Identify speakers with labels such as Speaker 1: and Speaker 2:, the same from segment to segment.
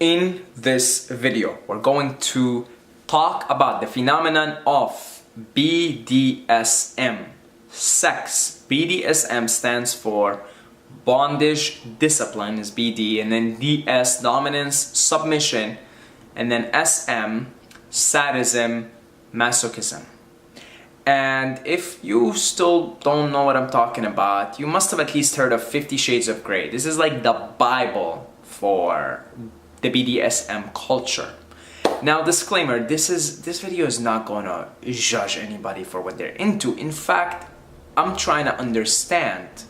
Speaker 1: In this video, we're going to talk about the phenomenon of BDSM, sex. BDSM stands for bondage, discipline is BD, and then DS, dominance, submission, and then SM, sadism, masochism. And if you still don't know what I'm talking about, you must have at least heard of 50 Shades of Grey. This is like the Bible for the BDSM culture. Now, disclaimer, this video is not gonna judge anybody for what they're into. In fact, I'm trying to understand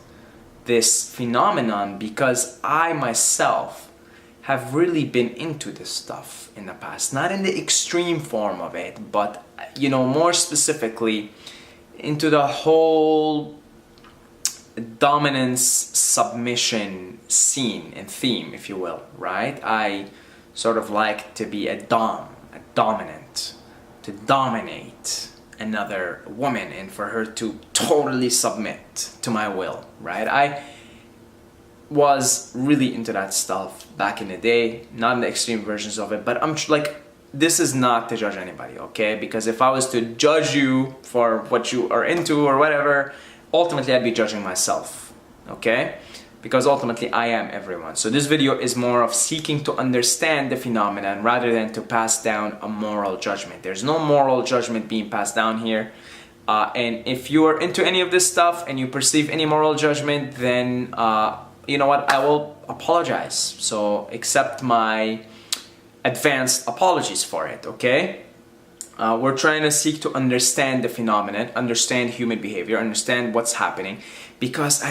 Speaker 1: this phenomenon because I myself have really been into this stuff in the past. Not in the extreme form of it, but more specifically into the whole dominance submission scene and theme, if you will, right? I sort of like to be a dominant, to dominate another woman and for her to totally submit to my will, right? I was really into that stuff back in the day, not in the extreme versions of it, but this is not to judge anybody, okay? Because if I was to judge you for what you are into or whatever, ultimately I'd be judging myself, okay? Because ultimately I am everyone. So this video is more of seeking to understand the phenomenon rather than to pass down a moral judgment. There's no moral judgment being passed down here. And if you are into any of this stuff and you perceive any moral judgment, then you know what, I will apologize. So accept my advanced apologies for it, okay? We're trying to seek to understand the phenomenon, understand human behavior, understand what's happening, because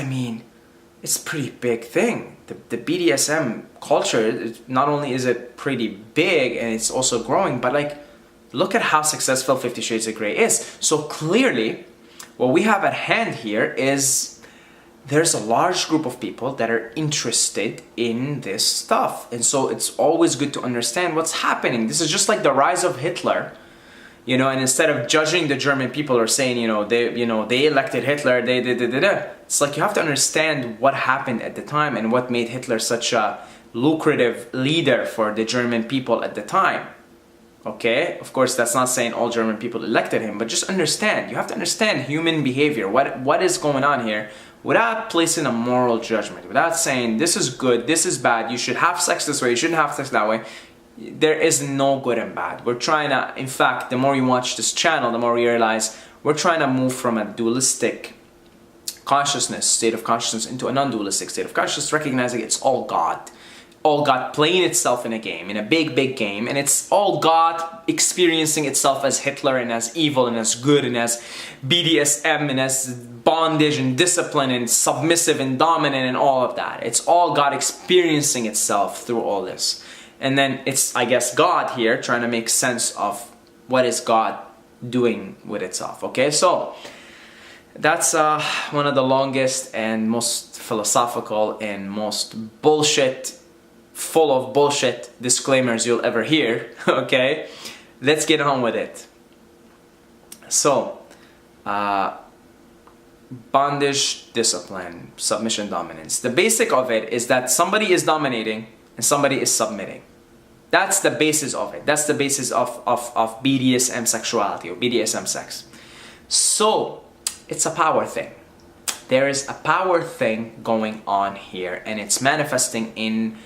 Speaker 1: it's a pretty big thing. The BDSM culture, not only is it pretty big and it's also growing, but look at how successful 50 Shades of Grey is. So clearly, what we have at hand here is there's a large group of people that are interested in this stuff. And so it's always good to understand what's happening. This is just like the rise of Hitler. And instead of judging the German people or saying, they elected Hitler, it's like you have to understand what happened at the time and what made Hitler such a lucrative leader for the German people at the time. Okay? Of course, that's not saying all German people elected him, but just understand. You have to understand human behavior, what is going on here, without placing a moral judgment, without saying this is good, this is bad, you should have sex this way, you shouldn't have sex that way. There is no good and bad. We're trying to, in fact, the more you watch this channel, the more you realize we're trying to move from a dualistic consciousness, state of consciousness, into a non-dualistic state of consciousness, recognizing it's all God playing itself in a game, in a big game, and it's all God experiencing itself as Hitler and as evil and as good and as BDSM and as bondage and discipline and submissive and dominant and all of that. It's all God experiencing itself through all this. And then it's, I guess, God here trying to make sense of what is God doing with itself, okay? So that's one of the longest and most philosophical and most full of bullshit disclaimers you'll ever hear, okay? Let's get on with it. So, bondage, discipline, submission, dominance. The basic of it is that somebody is dominating and somebody is submitting. That's the basis of it. That's the basis of BDSM sexuality or BDSM sex. So, it's a power thing. There is a power thing going on here, and it's manifesting in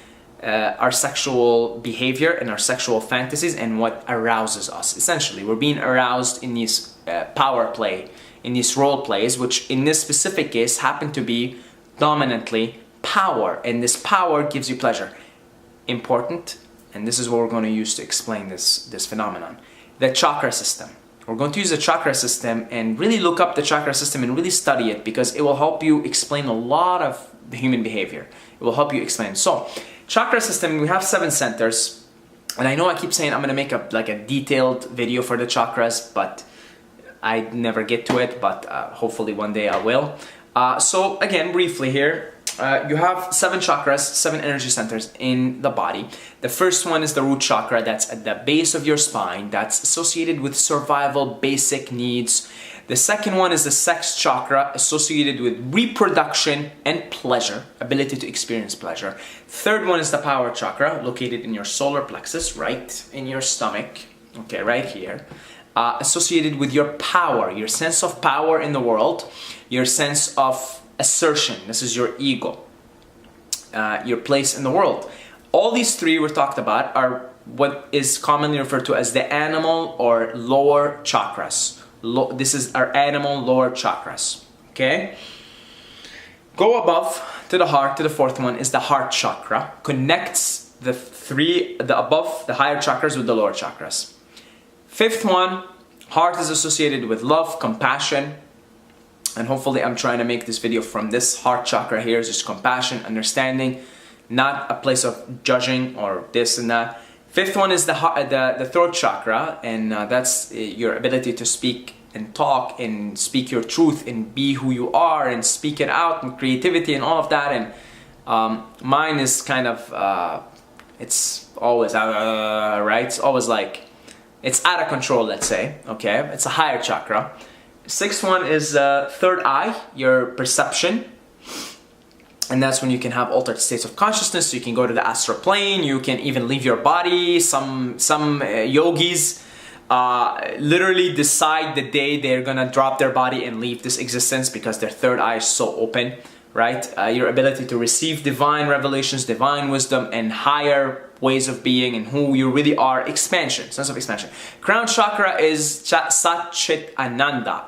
Speaker 1: our sexual behavior and our sexual fantasies and what arouses us. Essentially, we're being aroused in these power play, in these role plays, which in this specific case happen to be dominantly power, and this power gives you pleasure. Important, and this is what we're going to use to explain this phenomenon. The chakra system. We're going to use the chakra system and really look up the chakra system and really study it, because it will help you explain a lot of the human behavior. It will help you explain. So, chakra system, we have 7 centers. And I know I keep saying I'm going to make a detailed video for the chakras, but I never get to it, but hopefully one day I will. So again, briefly here, you have 7 chakras, 7 energy centers in the body. The first one is the root chakra. That's at the base of your spine. That's associated with survival, basic needs, The second one is the sex chakra, associated with reproduction and pleasure, ability to experience pleasure. Third one is the power chakra, located in your solar plexus, right in your stomach, okay, right here. Associated with your power, your sense of power in the world, your sense of assertion. This is your ego, your place in the world. All these three we talked about are what is commonly referred to as the animal or lower chakras. This is our animal lower chakras, okay? Go above to the heart, to the fourth one is the heart chakra. Connects the above, the higher chakras with the lower chakras. Fifth one, heart is associated with love, compassion, and hopefully I'm trying to make this video from this heart chakra here, just compassion, understanding, not a place of judging or this and that. Fifth one is the throat chakra, and that's your ability to speak and talk and speak your truth and be who you are and speak it out and creativity and all of that. And mine is kind of, it's always, right? It's always like, it's out of control, let's say, okay? It's a higher chakra. Sixth one is third eye, your perception. And that's when you can have altered states of consciousness. You can go to the astral plane. You can even leave your body. Some yogis literally decide the day they're gonna drop their body and leave this existence because their third eye is so open, right? Your ability to receive divine revelations, divine wisdom, and higher ways of being and who you really are, expansion, sense of expansion. Crown chakra is Sat Chit Ananda,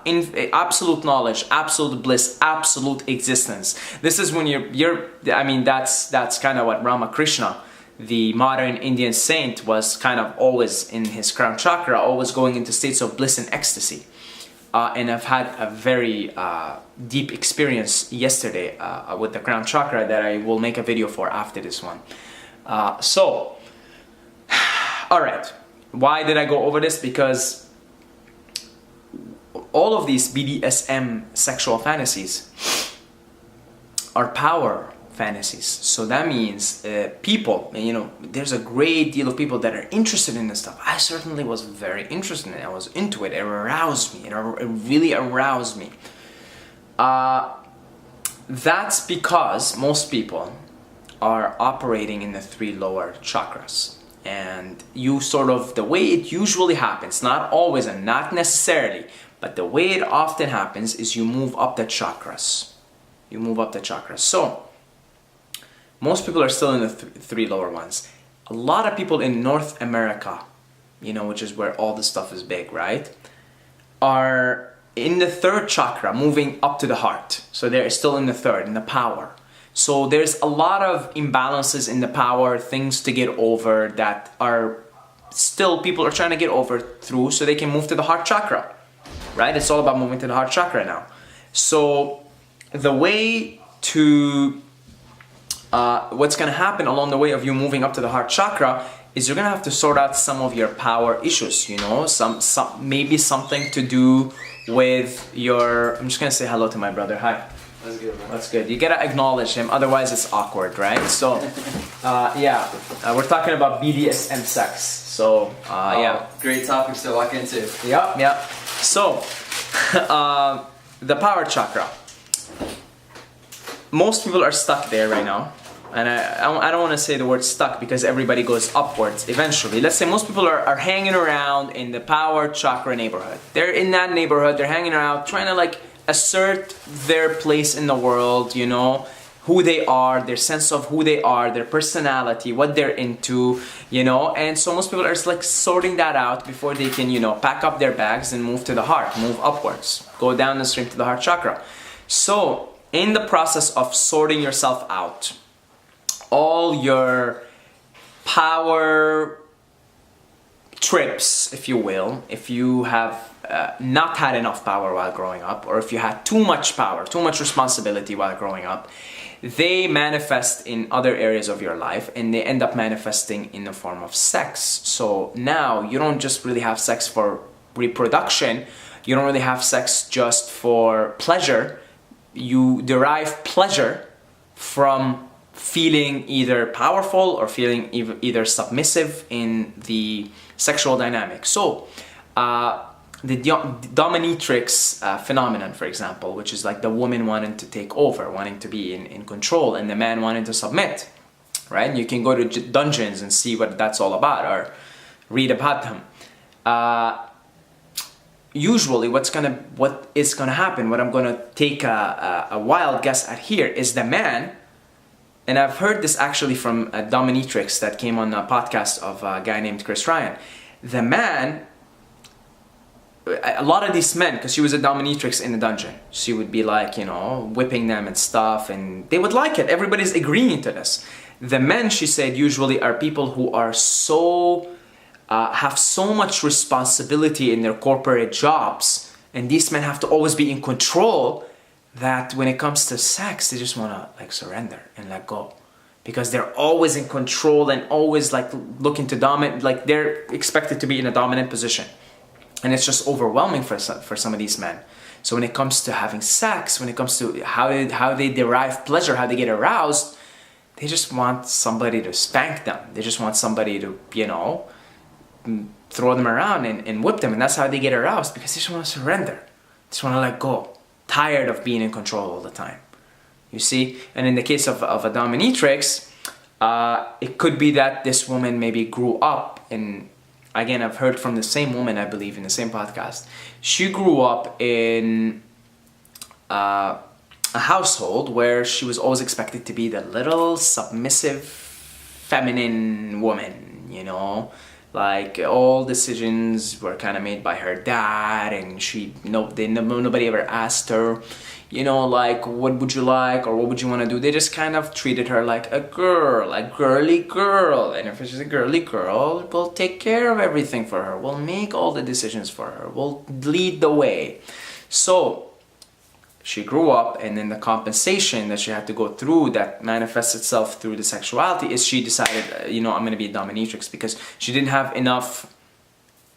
Speaker 1: absolute knowledge, absolute bliss, absolute existence. This is when I mean, that's kind of what Ramakrishna, the modern Indian saint, was kind of always in his crown chakra, always going into states of bliss and ecstasy. And I've had a very deep experience yesterday with the crown chakra that I will make a video for after this one. So, all right, why did I go over this? Because all of these BDSM sexual fantasies are power fantasies. So that means people, you know, there's a great deal of people that are interested in this stuff. I certainly was very interested in it. I was into it. It aroused me. It really aroused me. That's because most people are operating in the three lower chakras, and you sort of, the way it usually happens, not always and not necessarily, but the way it often happens is you move up the chakras. You move up the chakras. So most people are still in the three lower ones. A lot of people in North America, you know, which is where all this stuff is big, right, are in the third chakra, moving up to the heart. So they're still in the third, in the power. So there's a lot of imbalances in the power, things to get over that are still people are trying to get over through so they can move to the heart chakra, right? It's all about moving to the heart chakra now. So the way to, what's going to happen along the way of you moving up to the heart chakra is you're going to have to sort out some of your power issues, you know, maybe something to do with your, I'm just going to say hello to my brother. Hi.
Speaker 2: That's good, man.
Speaker 1: That's good. You gotta acknowledge him, otherwise it's awkward, right? So, yeah, we're talking about BDSM sex. So, yeah.
Speaker 2: Great topics to walk into.
Speaker 1: Yep. So, the power chakra. Most people are stuck there right now. And I don't want to say the word stuck because everybody goes upwards eventually. Let's say most people are hanging around in the power chakra neighborhood. They're in that neighborhood, they're hanging around, trying to like assert their place in the world, you know, who they are, their sense of who they are, their personality, what they're into, you know. And so most people are just like sorting that out before they can, you know, pack up their bags and move to the heart, move upwards, go down the stream to the heart chakra. So in the process of sorting yourself out, all your power trips, if you will, if you have not had enough power while growing up, or if you had too much power, too much responsibility while growing up, they manifest in other areas of your life, and they end up manifesting in the form of sex. So now you don't just really have sex for reproduction, you don't really have sex just for pleasure, you derive pleasure from feeling either powerful or feeling either submissive in the sexual dynamic. So the dominatrix phenomenon, for example, which is like the woman wanting to take over, wanting to be in control, and the man wanting to submit, right? You can go to dungeons and see what that's all about, or read about them. Usually what is gonna happen, what I'm gonna take a wild guess at here, is the man, and I've heard this actually from a dominatrix that came on a podcast of a guy named Chris Ryan. The man, a lot of these men, because she was a dominatrix in the dungeon, she would be like, you know, whipping them and stuff, and they would like it. Everybody's agreeing to this. The men, she said, usually are people who are have so much responsibility in their corporate jobs, and these men have to always be in control, that when it comes to sex, they just want to like surrender and let go, because they're always in control and always like looking to dominate, like they're expected to be in a dominant position. And it's just overwhelming for some of these men. So when it comes to having sex, when it comes to how they derive pleasure, how they get aroused, they just want somebody to spank them. They just want somebody to, you know, throw them around and whip them. And that's how they get aroused, because they just want to surrender. They just want to let go. Tired of being in control all the time. You see? And in the case of a dominatrix, it could be that this woman maybe grew up in... Again, I've heard from the same woman, I believe, in the same podcast. She grew up in a household where she was always expected to be the little submissive, feminine woman, you know? Like, all decisions were kind of made by her dad, and nobody ever asked her, you know, like, what would you like, or what would you want to do? They just kind of treated her like a girl, a girly girl. And if she's a girly girl, we'll take care of everything for her. We'll make all the decisions for her. We'll lead the way. So she grew up, and then the compensation that she had to go through that manifests itself through the sexuality is she decided, you know, I'm going to be a dominatrix, because she didn't have enough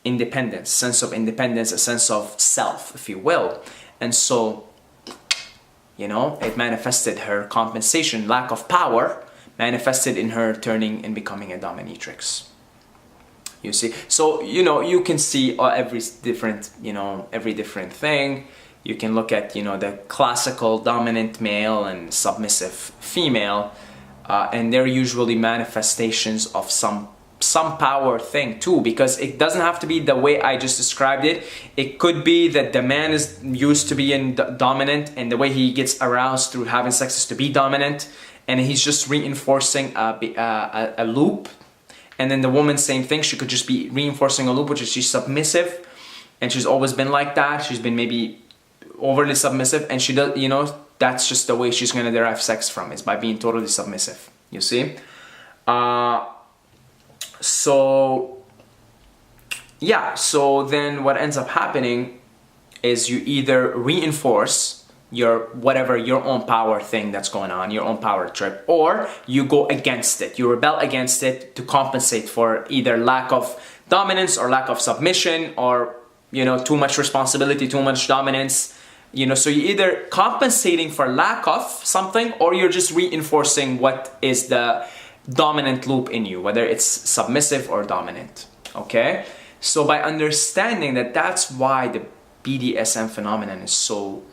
Speaker 1: independence, sense of independence, a sense of self, if you will. And so, you know, it manifested her compensation, lack of power, manifested in her turning and becoming a dominatrix. You see? So, you know, you can see every different thing. You can look at, you know, the classical dominant male and submissive female, and they're usually manifestations of some power thing too, because it doesn't have to be the way I just described it. It could be that the man is used to being dominant, and the way he gets aroused through having sex is to be dominant, and he's just reinforcing a loop. And then the woman, same thing, she could just be reinforcing a loop, which is she's submissive, and she's always been like that. She's been maybe overly submissive, and she does, you know, that's just the way she's going to derive sex from, is by being totally submissive. You see? So then what ends up happening is you either reinforce your own power thing that's going on, your own power trip, or you go against it. You rebel against it to compensate for either lack of dominance or lack of submission, or, you know, too much responsibility, too much dominance. You know, so you're either compensating for lack of something, or you're just reinforcing what is the dominant loop in you, whether it's submissive or dominant. Okay? So by understanding that, that's why the BDSM phenomenon is so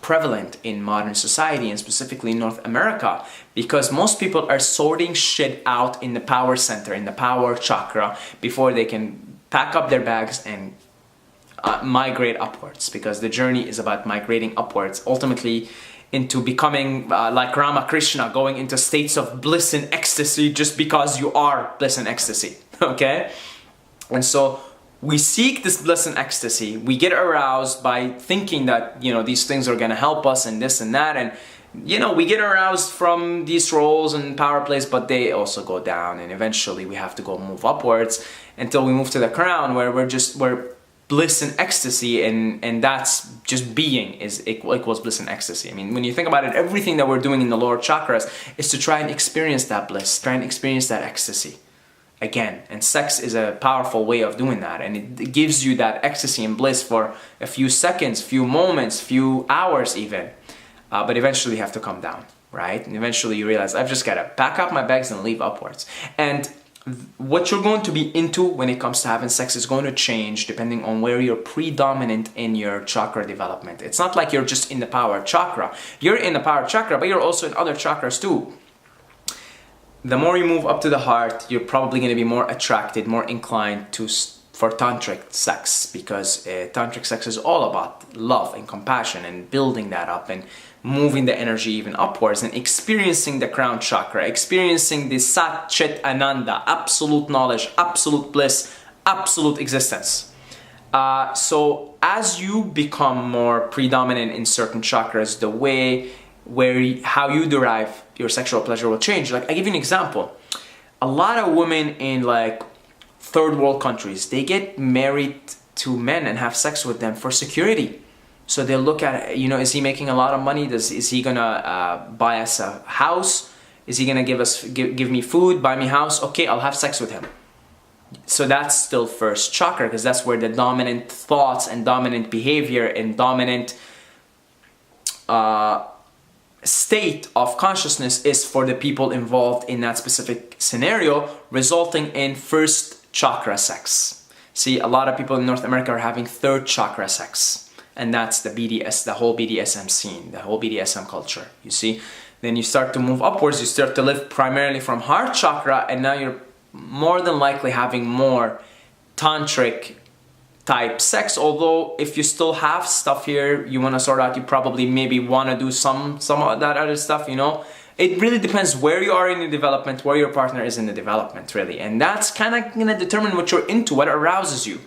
Speaker 1: prevalent in modern society, and specifically in North America, because most people are sorting shit out in the power center, in the power chakra, before they can pack up their bags and migrate upwards, because the journey is about migrating upwards, ultimately into becoming like Ramakrishna, going into states of bliss and ecstasy just because you are bliss and ecstasy. Okay? And so we seek this bliss and ecstasy. We get aroused by thinking that, you know, these things are going to help us and this and that, and, you know, we get aroused from these roles and power plays, but they also go down, and eventually we have to go move upwards until we move to the crown, where we're bliss and ecstasy, and that's just being equals bliss and ecstasy. I mean, when you think about it, everything that we're doing in the lower chakras is to try and experience that bliss, try and experience that ecstasy again. And sex is a powerful way of doing that, and it gives you that ecstasy and bliss for a few seconds, few moments, few hours even. But eventually you have to come down, right? And eventually you realize, I've just got to pack up my bags and leave upwards. And what you're going to be into when it comes to having sex is going to change depending on where you're predominant in your chakra development. It's not like you're just in the power chakra. You're in the power chakra, but you're also in other chakras too. The more you move up to the heart, you're probably going to be more attracted, more inclined for tantric sex, because tantric sex is all about love and compassion and building that up and moving the energy even upwards and experiencing the crown chakra, experiencing the Sat Chit Ananda, absolute knowledge, absolute bliss, absolute existence. So as you become more predominant in certain chakras, the way how you derive your sexual pleasure will change. Like, I give you an example. A lot of women in like third world countries, they get married to men and have sex with them for security. So they'll look at, you know, is he making a lot of money? Is he gonna buy us a house? Is he gonna give me food, buy me a house? Okay, I'll have sex with him. So that's still first chakra, because that's where the dominant thoughts and dominant behavior and dominant state of consciousness is for the people involved in that specific scenario, resulting in first chakra sex. See, a lot of people in North America are having third chakra sex. And that's the whole BDSM scene, the whole BDSM culture, you see? Then you start to move upwards, you start to live primarily from heart chakra, and now you're more than likely having more tantric type sex. Although if you still have stuff here you want to sort out, you probably maybe want to do some of that other stuff, you know? It really depends where you are in the development, where your partner is in the development, really. And that's kind of going to determine what you're into, what arouses you.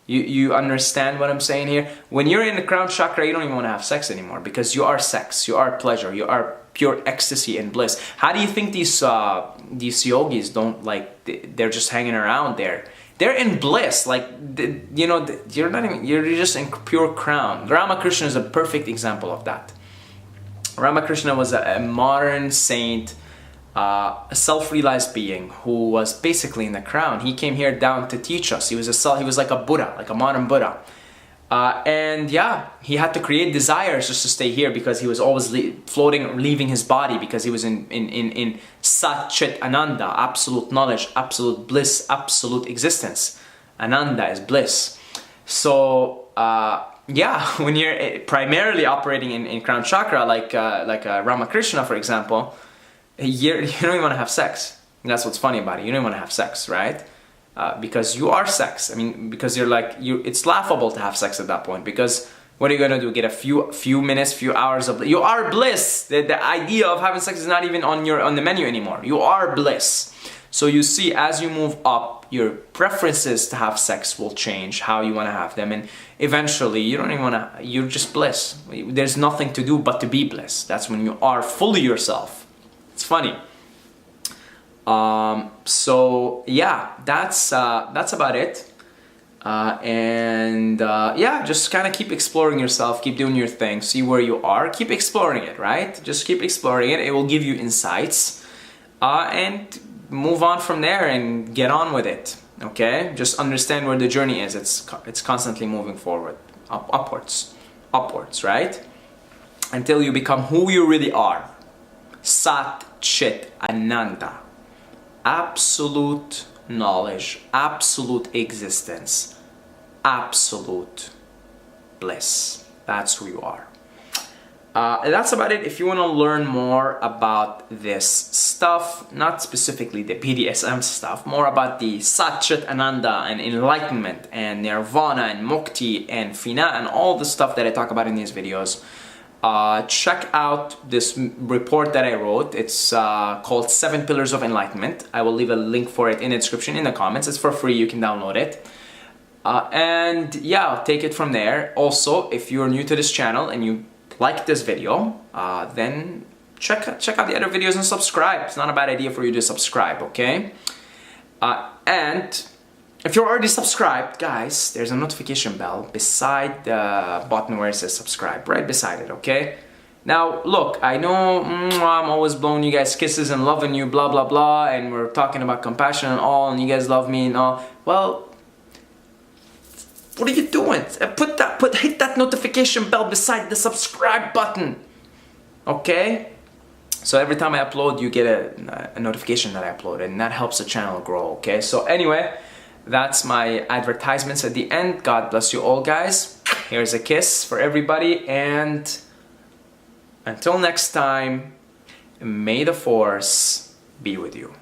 Speaker 1: You understand what I'm saying here? When you're in the crown chakra, you don't even want to have sex anymore, because you are sex, you are pleasure, you are pure ecstasy and bliss. How do you think these yogis don't, like, they're just hanging around there? They're in bliss, like, you know, you're just in pure crown. Ramakrishna is a perfect example of that. Ramakrishna was a modern saint, a self-realized being who was basically in the crown. He came here down to teach us. He was like a Buddha, like a modern Buddha. And yeah, he had to create desires just to stay here, because he was always floating, leaving his body, because he was in Sat Chit Ananda, absolute knowledge, absolute bliss, absolute existence. Ananda is bliss. So yeah, when you're primarily operating in crown chakra, like Ramakrishna, for example, you don't even want to have sex. And that's what's funny about it. You don't want to have sex, right? Because you are sex. I mean, because it's laughable to have sex at that point, because what are you gonna do? Get a few minutes, few hours of you are bliss. The idea of having sex is not even on the menu anymore. You are bliss. So you see, as you move up, your preferences to have sex will change, how you want to have them, and eventually you don't even want to. You're just bliss. There's nothing to do but to be bliss. That's when you are fully yourself. It's funny. So yeah, that's about it. Yeah, just kind of keep exploring yourself, keep doing your thing, see where you are, keep exploring it, right? Just keep exploring it. It will give you insights, and move on from there and get on with it. Okay, just understand where the journey is. It's constantly moving forward, upwards, right? Until you become who you really are. Sat Chit Ananda, absolute knowledge, absolute existence, absolute bliss. That's who you are. That's about it. If you want to learn more about this stuff, not specifically the BDSM stuff, more about the Sat Chit Ananda and enlightenment and nirvana and mukti and fina and all the stuff that I talk about in these videos, check out this report that I wrote. It's called 7 Pillars of Enlightenment. I will leave a link for it in the description, in the comments. It's for free, you can download it. And yeah, I'll take it from there. Also, if you're new to this channel and you like this video, then check out the other videos and subscribe. It's not a bad idea for you to subscribe, okay? And if you're already subscribed, guys, there's a notification bell beside the button where it says subscribe, right beside it, okay? Now, look, I know I'm always blowing you guys kisses and loving you, blah, blah, blah, and we're talking about compassion and all, and you guys love me and all. Well, what are you doing? Hit that notification bell beside the subscribe button, okay? So every time I upload, you get a notification that I upload, and that helps the channel grow, okay? So anyway, that's my advertisements at the end. God bless you all, guys. Here's a kiss for everybody, and until next time, may the force be with you.